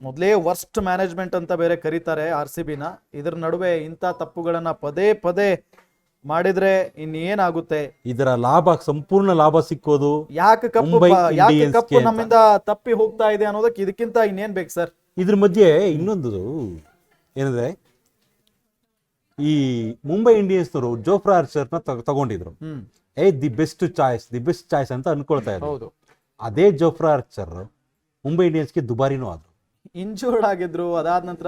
ಮೊದಲೇ worst management ಅಂತ ಬೇರೆ ಕರೀತಾರೆ RCB ನ. ಇದ್ರ ನಡುವೆ ಇಂಥ ತಪ್ಪುಗಳನ್ನ ಪದೇ ಪದೇ ಮಾಡಿದ್ರೆ ಇನ್ನೇನಾಗುತ್ತೆ? ಇದರ ಸಂಪೂರ್ಣ ಲಾಭ ಸಿಕ್ಕೋದು ಯಾಕೆ ಮುಂಬೈ ಇಂಡಿಯನ್ಸ್ಗೆ ಕಪ್ಪು ಅಂತ. ನಮ್ಮಿಂದ ತಪ್ಪಿ ಹೋಗ್ತಾ ಇದೆ ಅನ್ನೋದಕ್ಕೆ ಇದಕ್ಕಿಂತ ಇನ್ನೇನ್ ಬೇಕು ಸರ್? ಇದ್ರ ಮಧ್ಯೆ ಇನ್ನೊಂದು ಏನಂದ್ರೆ, ಈ ಮುಂಬೈ ಇಂಡಿಯನ್ಸ್ನವರು ಜೋಫ್ರಾ ಆರ್ಚರ್ನ ತಗೊಂಡಿದ್ರು. ದಿ ಬೆಸ್ಟ್ ಚಾಯ್ಸ್ ಅಂತ ಅನ್ಕೊಳ್ತಾ ಇದ್ರು. ಹೌದು. ಅದೇ ಜೋಫ್ರಾ ಆರ್ಚರ್ ಮುಂಬೈ ಇಂಡಿಯನ್ಸ್ಗೆ ದುಬಾರಿನೂ ಆದ್ರು. ಇಂಜೂರ್ಡ್ ಆಗಿದ್ರು. ಅದಾದ ನಂತರ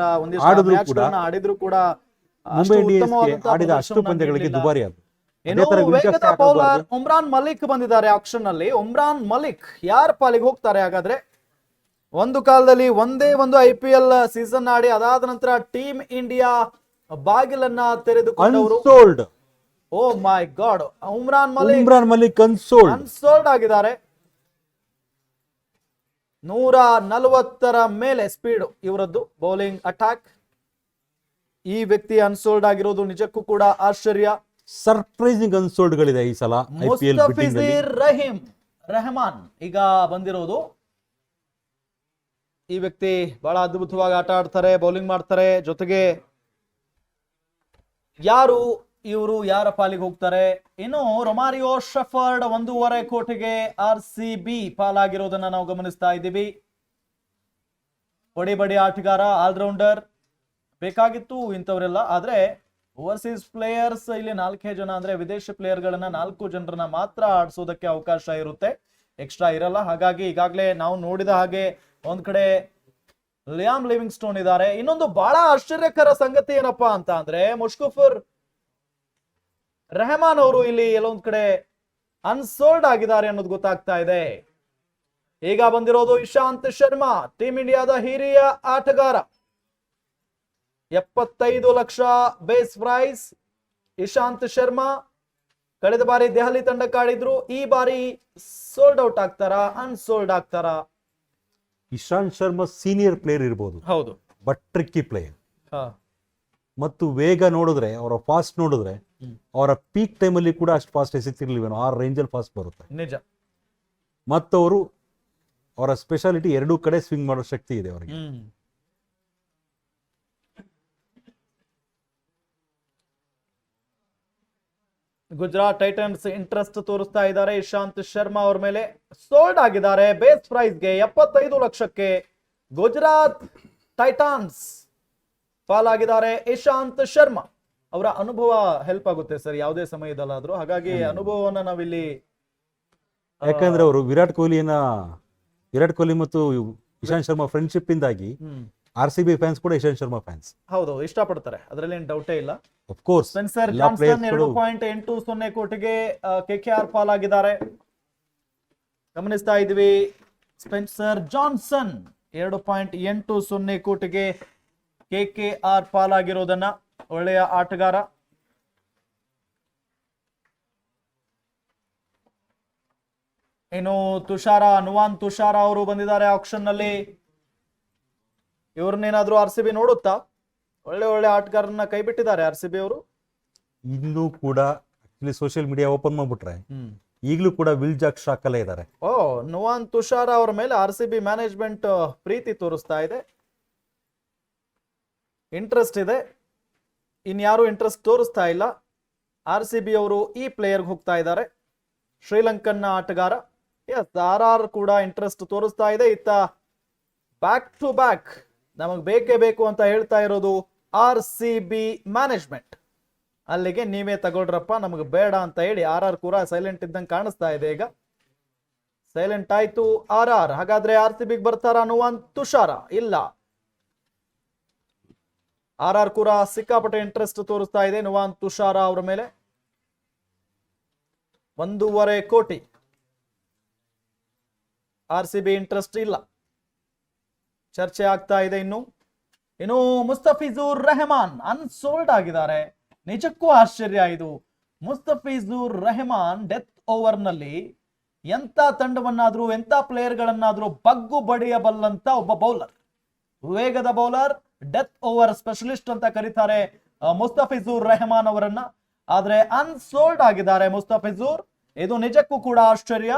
ಆಡಿದ್ರು ಕೂಡ ಆಡಿದ್ರು ಕೂಡ ಮುಂಬೈ ಇಂಡಿಯನ್ಸ್ಗೆ ಆಡಿದ ಅಷ್ಟು ಪಂದ್ಯಗಳಿಗೆ ದುಬಾರಿ ಆದ್ರು. ಅದೇ ತರ ವೇಗದ ಬೌಲರ್ ಉಮ್ರಾನ್ ಮಲಿಕ್ ಬಂದಿದ್ದಾರೆ ಆಕ್ಷನ್ ನಲ್ಲಿ. ಉಮ್ರಾನ್ ಮಲಿಕ್ ಯಾರ ಪಾಲಿಗೆ ಹೋಗ್ತಾರೆ ಹಾಗಾದ್ರೆ? ಒಂದು ಕಾಲದಲ್ಲಿ ಒಂದೇ ಒಂದು IPL ಸೀಸನ್ ಆಡಿ ಅದಾದ ನಂತರ ಟೀಮ್ ಇಂಡಿಯಾ ಬಾಗಿಲನ್ನ ತೆರೆದುಕೊಂಡವರು. ಅನ್ಸೋಲ್ಡ್. ಓ ಮೈ ಗಾಡ್, ಉಮ್ರಾನ್ ಮಲಿಕ್ ಅನ್ಸೋಲ್ಡ್ ಆಗಿದ್ದಾರೆ. 140ರ ಮೇಲೆ ಸ್ಪೀಡ್ ಇವರದ್ದು ಬೌಲಿಂಗ್ ಅಟ್ಯಾಕ್. ಈ ವ್ಯಕ್ತಿ ಅನ್ಸೋಲ್ಡ್ ಆಗಿರೋದು ನಿಜಕ್ಕೂ ಕೂಡ ಆಶ್ಚರ್ಯ. ಸರ್ಪ್ರೈಸಿಂಗ್ ಅನ್ಸೋಲ್ಡ್ ಗಳಿದೆ ಈ ಸಲ IPL ಮುಸ್ತಫಿಜುರ್ ರೆಹಮಾನ್ ಈಗ ಬಂದಿರೋದು. ಈ ವ್ಯಕ್ತಿ ಬಹಳ ಅದ್ಭುತವಾಗಿ ಆಟ ಆಡ್ತಾರೆ, ಬೌಲಿಂಗ್ ಮಾಡ್ತಾರೆ. ಜೊತೆಗೆ ಇವರು ಯಾರ ಪಾಲಿಗೆ ಹೋಗ್ತಾರೆ? ಇನ್ನು ರೊಮಾರಿಯೋ ಶೆಫರ್ಡ್ 1.5 ಕೋಟಿಗೆ RCB ಪಾಲಾಗಿರೋದನ್ನ ನಾವು ಗಮನಿಸ್ತಾ ಇದ್ದೀವಿ. ಬಡಿ ಆಟಗಾರ, ಆಲ್ರೌಂಡರ್ ಬೇಕಾಗಿತ್ತು ಇಂಥವರೆಲ್ಲ. ಆದ್ರೆ ಓವರ್ಸೀಸ್ ಪ್ಲೇಯರ್ಸ್ ಇಲ್ಲಿ 4 ಜನ, ಅಂದ್ರೆ ವಿದೇಶಿ ಪ್ಲೇಯರ್ ಗಳನ್ನ 4 ಜನರನ್ನ ಮಾತ್ರ ಆಡಿಸೋದಕ್ಕೆ ಅವಕಾಶ ಇರುತ್ತೆ, ಎಕ್ಸ್ಟ್ರಾ ಇರಲ್ಲ. ಹಾಗಾಗಿ ಈಗಾಗಲೇ ನಾವು ನೋಡಿದ ಹಾಗೆ ಒಂದ್ ಕಡೆ ಲಿಯಾಮ್ ಲಿವಿಂಗ್ ಸ್ಟೋನ್ ಇದ್ದಾರೆ. ಇನ್ನೊಂದು ಬಹಳ ಆಶ್ಚರ್ಯಕರ ಸಂಗತಿ ಏನಪ್ಪಾ ಅಂತ ಅಂದ್ರೆ, ಮುಷ್ಫಿಕುರ್ ರೆಹಮಾನ್ ಅವರು ಇಲ್ಲಿ ಎಲ್ಲೊಂದ್ ಕಡೆ ಅನ್ಸೋಲ್ಡ್ ಆಗಿದ್ದಾರೆ ಅನ್ನೋದು ಗೊತ್ತಾಗ್ತಾ ಇದೆ. ಈಗ ಬಂದಿರೋದು ಇಶಾಂತ್ ಶರ್ಮಾ, ಟೀಮ್ ಇಂಡಿಯಾದ ಹಿರಿಯ ಆಟಗಾರ. 75 ಲಕ್ಷ ಬೇಸ್ ಪ್ರೈಸ್. ಇಶಾಂತ್ ಶರ್ಮಾ ಕಳೆದ ಬಾರಿ ದೆಹಲಿ ತಂಡಕ್ಕೆ ಆಡಿದ್ರು. ಈ ಬಾರಿ ಸೋಲ್ಡ್ ಔಟ್ ಆಗ್ತಾರಾ, ಅನ್ಸೋಲ್ಡ್ ಆಗ್ತಾರಾ? ಇಶಾಂತ್ ಶರ್ಮಾ ಸೀನಿಯರ್ ಪ್ಲೇಯರ್ ಇರ್ಬೋದು, ಹೌದು, ಬಟ್ ಟ್ರಿಕ್ಕಿ ಪ್ಲೇಯರ್. ಮತ್ತು ವೇಗ ನೋಡಿದ್ರೆ, ಅವರ ಫಾಸ್ಟ್ ನೋಡಿದ್ರೆ, ಅವರ ಪೀಕ್ ಟೈಮಲ್ಲಿ ಕೂಡ ಅಷ್ಟು ಫಾಸ್ಟ್ ಎಸೆತಿರ್ಲಿವೇನೋ, ಆ ರೇಂಜಲ್ಲಿ ಫಾಸ್ಟ್ ಬರುತ್ತೆ ನಿಜ. ಮತ್ತು ಅವರ ಸ್ಪೆಷಾಲಿಟಿ ಎರಡೂ ಕಡೆ ಸ್ವಿಂಗ್ ಮಾಡೋ ಶಕ್ತಿ ಇದೆ ಅವರಿಗೆ. ಗುಜರಾತ್ ಟೈಟನ್ಸ್ ಇಂಟ್ರೆಸ್ಟ್ ತೋರಿಸ್ತಾ ಇದ್ದಾರೆ ಇಶಾಂತ್ ಶರ್ಮಾ ಅವ್ರ ಮೇಲೆ. ಸೋಲ್ಡ್ ಆಗಿದ್ದಾರೆ ಬೇಸ್ ಪ್ರೈಸ್ಗೆ 75 ಲಕ್ಷಕ್ಕೆ. ಗುಜರಾತ್ ಟೈಟನ್ಸ್ ಪಾಲಾಗಿದ್ದಾರೆ ಇಶಾಂತ್ ಶರ್ಮಾ. ಅವರ ಅನುಭವ ಹೆಲ್ಪ್ ಆಗುತ್ತೆ ಸರ್ ಯಾವುದೇ ಸಮಯದಲ್ಲಾದ್ರೂ. ಹಾಗಾಗಿ ಅನುಭವವನ್ನ ನಾವಿಲ್ಲಿ, ಯಾಕಂದ್ರೆ ಅವರು ವಿರಾಟ್ ಕೊಹ್ಲಿ ಮತ್ತು ಇಶಾಂತ್ ಶರ್ಮಾ ಫ್ರೆಂಡ್ಶಿಪ್ ಇಂದಾಗಿ RCB ಫ್ಯಾನ್ಸ್ ಕೂಡ ಇಶಾಂತ್ ಶರ್ಮಾ ಫ್ಯಾನ್ಸ್. ಹೌದು, ಇಷ್ಟಪಡ್ತಾರೆ, ಅದರಲ್ಲಿ ಏನು ಡೌಟೇ ಇಲ್ಲ. Of course. ಸ್ಪೆನ್ಸರ್ ಜಾನ್ಸನ್ 2.80 ಕೋಟಿಗೆ KKR ಪಾಲಾಗಿದ್ದಾರೆ. ಗಮನಿಸ್ತಾ ಇದ್ವಿ, ಸ್ಪೆನ್ಸರ್ ಜಾನ್ಸನ್ 2.80 ಕೋಟಿಗೆ KKR ಪಾಲಾಗಿರೋದನ್ನ. ಒಳ್ಳೆಯ ಆಟಗಾರ. ಇನ್ನು ನುವಾನ್ ತುಷಾರ ಅವರು ಬಂದಿದ್ದಾರೆ ಆಕ್ಷನ್ ನಲ್ಲಿ. ಇವ್ರನ್ನೇನಾದ್ರೂ RCB ನೋಡುತ್ತಾ? ಒಳ್ಳೆ ಆಟಗಾರನ್ನ ಕೈ ಬಿಟ್ಟಿದ್ದಾರೆ RCB ಅವರು. ಇನ್ನೂ ಕೂಡ ಸೋಷಿಯಲ್ ಮೀಡಿಯಾ ಓಪನ್ ಮಾಡ್ಬಿಟ್ರೆ ಈಗಲೂ ಕೂಡ ವಿಲ್ ಜಾಕ್ ಶಾಕ್ ಅಲ್ಲೇ ಇದ್ದಾರೆ. ನುವಾನ್ ತುಷಾರ ಅವರ ಮೇಲೆ RCB ಮ್ಯಾನೇಜ್ಮೆಂಟ್ ಪ್ರೀತಿ ತೋರಿಸ್ತಾ ಇದೆ, ಇಂಟ್ರೆಸ್ಟ್ ಇದೆ. ಇನ್ಯಾರು ಇಂಟ್ರೆಸ್ಟ್ ತೋರಿಸ್ತಾ ಇಲ್ಲ. RCB ಅವರು ಈ ಪ್ಲೇಯರ್ಗೆ ಹೋಗ್ತಾ ಇದ್ದಾರೆ, ಶ್ರೀಲಂಕನ್ ಆಟಗಾರ. RR ಕೂಡ ಇಂಟ್ರೆಸ್ಟ್ ತೋರಿಸ್ತಾ ಇದೆ. ಇತ್ತ ಬ್ಯಾಕ್ ಟು ಬ್ಯಾಕ್ ನಮಗ್ ಬೇಕೇ ಬೇಕು ಅಂತ ಹೇಳ್ತಾ ಇರೋದು RCB ಮ್ಯಾನೇಜ್ಮೆಂಟ್. ಅಲ್ಲಿಗೆ ನೀವೇ ತಗೊಳ್ರಪ್ಪ, ನಮಗೆ ಬೇಡ ಅಂತ ಹೇಳಿ RR ಕೂಡ ಸೈಲೆಂಟ್ ಇದ್ದಂಗೆ ಕಾಣಿಸ್ತಾ ಇದೆ. ಈಗ ಸೈಲೆಂಟ್ ಆಯ್ತು RR. ಹಾಗಾದ್ರೆ RCBಗೆ ಬರ್ತಾರ ನುವಾನ್ ತುಷಾರ? ಇಲ್ಲ. RR ಕೂಡ ಸಿಕ್ಕಾಪಟ್ಟೆ ಇಂಟ್ರೆಸ್ಟ್ ತೋರಿಸ್ತಾ ಇದೆ ನುವಾನ್ ತುಷಾರ ಅವರ ಮೇಲೆ. 1.5 ಕೋಟಿ. RCB ಇಂಟ್ರೆಸ್ಟ್ ಇಲ್ಲ, ಚರ್ಚೆ ಆಗ್ತಾ ಇದೆ. ಇನ್ನು ಮುಸ್ತಫಿಜುರ್ ರೆಹಮಾನ್ ಅನ್ಸೋಲ್ಡ್ ಆಗಿದ್ದಾರೆ. ನಿಜಕ್ಕೂ ಆಶ್ಚರ್ಯ ಇದು. ಮುಸ್ತಫಿಜುರ್ ರೆಹಮಾನ್ ಡೆತ್ ಓವರ್ ನಲ್ಲಿ ಎಂತ ತಂಡವನ್ನಾದ್ರೂ, ಎಂತ ಪ್ಲೇಯರ್ ಗಳನ್ನಾದ್ರೂ ಬಗ್ಗು ಬಡಿಯಬಲ್ಲಂತ ಒಬ್ಬ ಬೌಲರ್, ವೇಗದ ಬೌಲರ್, ಡೆತ್ ಓವರ್ ಸ್ಪೆಷಲಿಸ್ಟ್ ಅಂತ ಕರೀತಾರೆ ಮುಸ್ತಫಿಜುರ್ ರೆಹಮಾನ್ ಅವರನ್ನ. ಆದ್ರೆ ಅನ್ಸೋಲ್ಡ್ ಆಗಿದ್ದಾರೆ ಮುಸ್ತಫಿಜುರ್. ಇದು ನಿಜಕ್ಕೂ ಕೂಡ ಆಶ್ಚರ್ಯ.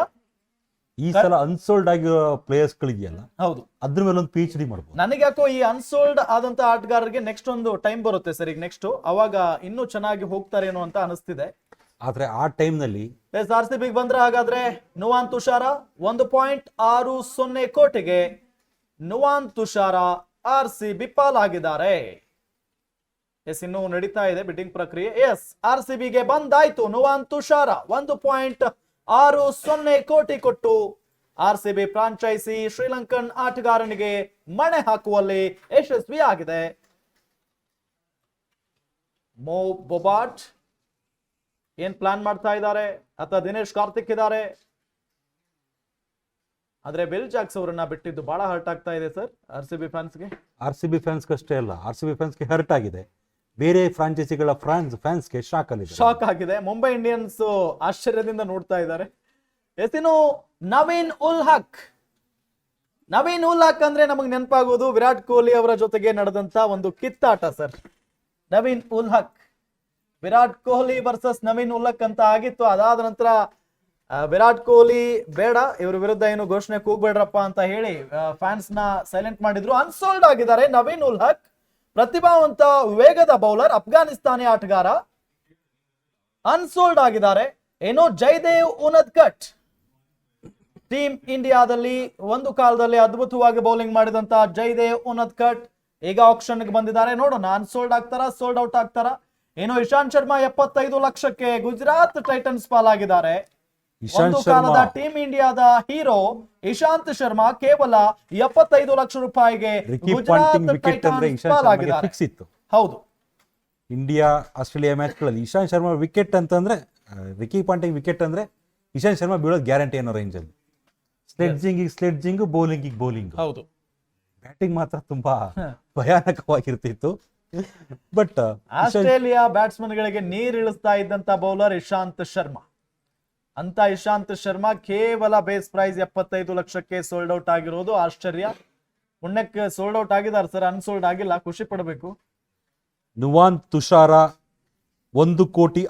ಈ ಸಲ ಅನ್ಸೋಲ್ಡ್ ಆಗಿರೋ ಪ್ಲೇಯರ್ಸ್ ಗಳಿದೆಯಲ್ಲ ಹೌದು. ಅದ್ರ ಮೇಲೆ ಒಂದು PhD ಮಾಡ್ಬೋದು. ನನಗ್ಯಾಕೋ ಈ ಅನ್ಸೋಲ್ಡ್ ಆದಂತ ಆಟಗಾರರಿಗೆ ನೆಕ್ಸ್ಟ್ ಒಂದು ಟೈಮ್ ಬರುತ್ತೆ ಸರ್. ಈಗ ನೆಕ್ಸ್ಟ್ ಅವಾಗ ಇನ್ನೂ ಚೆನ್ನಾಗಿ ಹೋಗ್ತಾರೇನೋ ಅಂತ ಅನಿಸ್ತಿದೆ. ಆದ್ರೆ ಆ ಟೈಮ್ ನಲ್ಲಿ RCB ಬಂದ್ರೆ ಹಾಗಾದ್ರೆ ನುವಾನ್ ತುಷಾರ 1.60 ಕೋಟಿಗೆ ನುವಾನ್ ತುಷಾರ RCB ಪಾಲಾಗಿದ್ದಾರೆ. ಇನ್ನು ನಡೀತಾ ಇದೆ ಬಿಡ್ಡಿಂಗ್ ಪ್ರಕ್ರಿಯೆ. RCBಗೆ ಬಂದಾಯ್ತು ನುವಾನ್ ತುಷಾರ 1.60 ಕೋಟಿ ಕೊಟ್ಟು RCB ಫ್ರಾಂಚೈಸಿ ಶ್ರೀಲಂಕನ್ ಆಟಗಾರನಿಗೆ ಮಣೆ ಹಾಕುವಲ್ಲಿ ಯಶಸ್ವಿ ಆಗಿದೆ. ಮೋ ಬೊಬಾಟ್ ಏನ್ ಪ್ಲಾನ್ ಮಾಡ್ತಾ ಇದ್ದಾರೆ ಅಥವಾ ದಿನೇಶ್ ಕಾರ್ತಿಕ್ ಇದ್ದಾರೆ. ಆದ್ರೆ ಬೆಲ್ ಜಾಕ್ಸ್ ಅವರನ್ನ ಬಿಟ್ಟಿದ್ದು ಬಹಳ ಹರ್ಟ್ ಆಗ್ತಾ ಇದೆ ಸರ್ RCB ಫ್ಯಾನ್ಸ್ಗೆ. RCB ಫ್ಯಾನ್ಸ್ ಅಷ್ಟೇ ಅಲ್ಲ, RCB ಫ್ಯಾನ್ಸ್ಗೆ ಹರ್ಟ್ ಆಗಿದೆ, ಬೇರೆ ಫ್ರಾಂಚೈಸಿಗಳ ಫ್ಯಾನ್ಸ್ಗೆ ಶಾಕ್ ಆಗಿದೆ. ಮುಂಬೈ ಇಂಡಿಯನ್ಸ್ ಆಶ್ಚರ್ಯದಿಂದ ನೋಡ್ತಾ ಇದ್ದಾರೆ. ಇನ್ನು ನವೀನ್ ಉಲ್ ಹಕ್ ಅಂದ್ರೆ ನಮಗೆ ನೆನಪಾಗೋದು ವಿರಾಟ್ ಕೊಹ್ಲಿ ಅವರ ಜೊತೆಗೆ ನಡೆದಂತ ಒಂದು ಕಿತ್ತಾಟ ಸರ್. ನವೀನ್ ಉಲ್ ಹಕ್, ವಿರಾಟ್ ಕೊಹ್ಲಿ ವರ್ಸಸ್ ನವೀನ್ ಉಲ್ ಹಕ್ ಅಂತ ಆಗಿತ್ತು. ಅದಾದ ನಂತರ ವಿರಾಟ್ ಕೊಹ್ಲಿ ಬೇಡ, ಇವ್ರ ವಿರುದ್ಧ ಏನು ಘೋಷಣೆ ಕೂಗ್ಬೇಡ್ರಪ್ಪ ಅಂತ ಹೇಳಿ ಫ್ಯಾನ್ಸ್ ನ ಸೈಲೆಂಟ್ ಮಾಡಿದ್ರು. ಅನ್ಸೋಲ್ಡ್ ಆಗಿದ್ದಾರೆ ನವೀನ್ ಉಲ್ ಹಕ್, ಪ್ರತಿಭಾವಂತ ವೇಗದ ಬೌಲರ್, ಅಫ್ಘಾನಿಸ್ತಾನಿ ಆಟಗಾರ, ಅನ್ಸೋಲ್ಡ್ ಆಗಿದ್ದಾರೆ. ಏನೋ ಜೈದೇವ್ ಉನದ್ಕಟ್ ಟೀಮ್ ಇಂಡಿಯಾದಲ್ಲಿ ಒಂದು ಕಾಲದಲ್ಲಿ ಅದ್ಭುತವಾಗಿ ಬೌಲಿಂಗ್ ಮಾಡಿದಂತ ಜೈದೇವ್ ಉನದ್ಕಟ್ ಈಗ ಆಕ್ಷನ್ ಬಂದಿದ್ದಾರೆ. ನೋಡೋಣ ಅನ್ಸೋಲ್ಡ್ ಆಗ್ತಾರ, ಸೋಲ್ಡ್ ಔಟ್ ಆಗ್ತಾರ. ಏನೋ ಇಶಾಂತ್ ಶರ್ಮಾ 75 ಲಕ್ಷಕ್ಕೆ ಗುಜರಾತ್ ಟೈಟನ್ಸ್ ಪಾಲಾಗಿದ್ದಾರೆ. ಒಂದು ಕಾಲದ ಟೀಮ್ ಇಂಡಿಯಾದ ಹೀರೋ ಇಶಾಂತ್ ಶರ್ಮಾ ಕೇವಲ 75 ಲಕ್ಷ ರೂಪಾಯಿಗೆ ಗುಜರಾತ್ ಟೈಟನ್ಸ್ ಪಾಲಾಗಿದ್ದಾರೆ. ಹೌದು, ಇಂಡಿಯಾ ಆಸ್ಟ್ರೇಲಿಯಾ ಮ್ಯಾಚ್ ಗಳಲ್ಲಿ ಇಶಾಂತ್ ಶರ್ಮಾ ವಿಕೆಟ್ ಅಂತಂದ್ರೆ, ರಿಕಿ ಪಾಂಟಿಂಗ್ ವಿಕೆಟ್ ಅಂದ್ರೆ ಇಶಾಂತ್ ಶರ್ಮಾ ಬೀಳೋದು ಗ್ಯಾರಂಟಿ ಅನ್ನೋ ರೇಂಜ್ ಅಲ್ಲಿ. ಸ್ಲೆಡ್ಜಿಂಗ್ ಬೌಲಿಂಗ್, ಹೌದು, ಬ್ಯಾಟಿಂಗ್ ಮಾತ್ರ ತುಂಬಾ ಭಯಾನಕವಾಗಿರ್ತಿತ್ತು. ಬಟ್ ಆಸ್ಟ್ರೇಲಿಯಾ ಬ್ಯಾಟ್ಸ್ಮನ್ ಗಳಿಗೆ ನೀರಿಳಿಸ್ತಾ ಇದ್ದಂತ ಬೌಲರ್ ಇಶಾಂತ್ ಶರ್ಮಾ. ಅಂತ ಇಶಾಂತ್ ಶರ್ಮಾ ಕೇವಲ ಬೇಸ್ ಪ್ರೈಸ್ 75 ಲಕ್ಷಕ್ಕೆ ಸೋಲ್ಡ್ ಔಟ್ ಆಗಿರೋದು ಆಶ್ಚರ್ಯ. ಪುಣ್ಯಕ್ಕೆ ಸೋಲ್ಡ್ ಔಟ್ ಆಗಿದ್ದಾರೆ ಸರ್, ಅನ್ಸೋಲ್ಡ್ ಆಗಿಲ್ಲ, ಖುಷಿ ಪಡಬೇಕು. ನುವಾನ್ ತುಷಾರ 1.60 ಕೋಟಿ